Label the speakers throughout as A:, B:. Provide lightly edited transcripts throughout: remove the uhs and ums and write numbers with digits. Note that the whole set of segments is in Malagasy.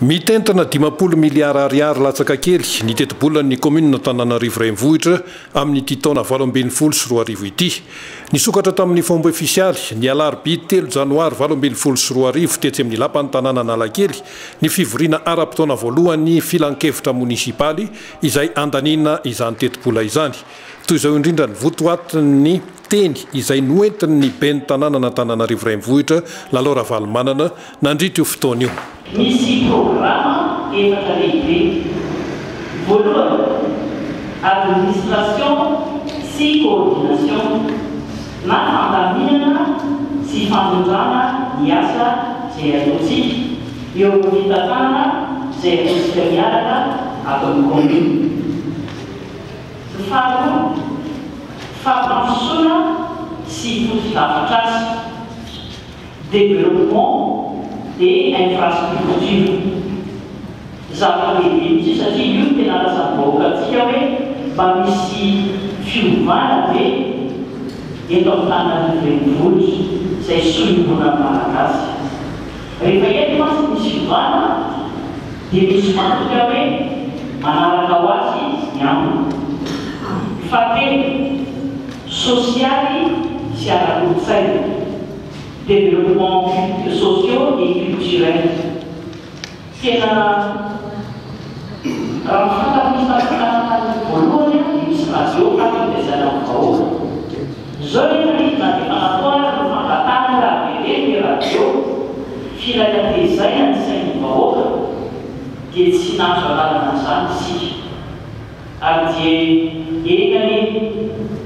A: Mitentana 50 miliara ariary latsaka kely ny teti-bolan'ny commune Antananarivo renivohitra amin'ny taona 2024 ity. Nisokatra tamin'ny fomba ofisialy ny alarobia 3 janoary 2024 tetsy amin'ny lapan'ny tanàna Analakely ny fivoriana ara-potoana voalohany filan-kevitra munisipaly izay andanina izany teti-bola izany. Toy izao indrindra ny votoatin'ny teny izay noentin'ny ben'ny tanàna Antananarivo renivohitra Lalora Valomanana nandritra io fotoana io.
B: Misy programa efatra lehibe. Voalohany, administration sy coordination na fandaminana sy fanondrana ny asa izay ataontsika eo amin'ny tanàna izay ataontsika miaraka ato amin'ny commune. Faharoa, fampandrosoana sy fotodrafitr'asa, développement et infrastructure. Zavatra lehibe mihitsy satria io tena lasa-baoaka antsika hoe mba misy fiovana be eto amin'ny tanàna renivohitra izay solombona malagasy. Rehefa eto mantsy misy fiovana dia misy mantoka hoe manaraka ho azy ny aminy. Fahatelo, sosialy sy ara-kolotsaina, développement sociaux et culturels. Tena raha fantanisana voalohany misy radio fampiasana amin'ny vahoaka. Zao rehefa hitna dia manatoara no fampatana raha be ny radio filanan-tezaina ny sain'ny vahoaka dia tsy nazo alalana izany isika. Ary dia engany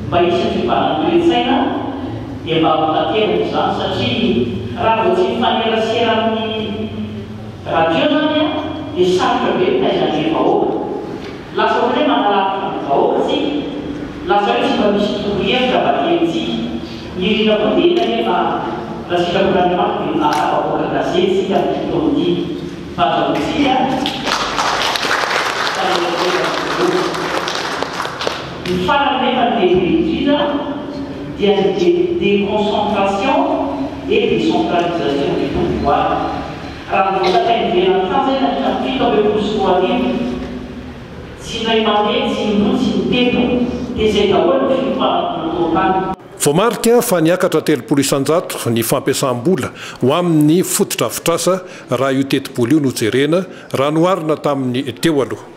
B: mba hisy fibanan-toe-tsaina dia mba hampatanteraka izany satria raha vao tsy mifanerasera amin'ny radio zany dia sarotra be taizan'ny vahoaka. Lasa ohatran'ny hoe manalavitra ny vahoaka tsika, lasa hoe tsy mba misy torohevitra vatentsika. Indrindra koa dia nefa raha sitrapon'Andriamanitra dia afaka gazety sika amin'ny fotoana ity. Fantaontsika ny farany nefa ny lehibe indrindra dia ny déconcentration et décentralisation du pouvoir. Raha voatakainy velany tany zay na fito amby folo arivo tsy indray mandeha tsy indroa tsy miteto dia izay daholo ny fifampinatokany.
A: Voamarika fa niakatra 300 isan-jato ny fampiasam-bola ho amin'ny fotodrafitr'asa raha io teti-bola io nojerena raha noarina tamin'ny teo aloha.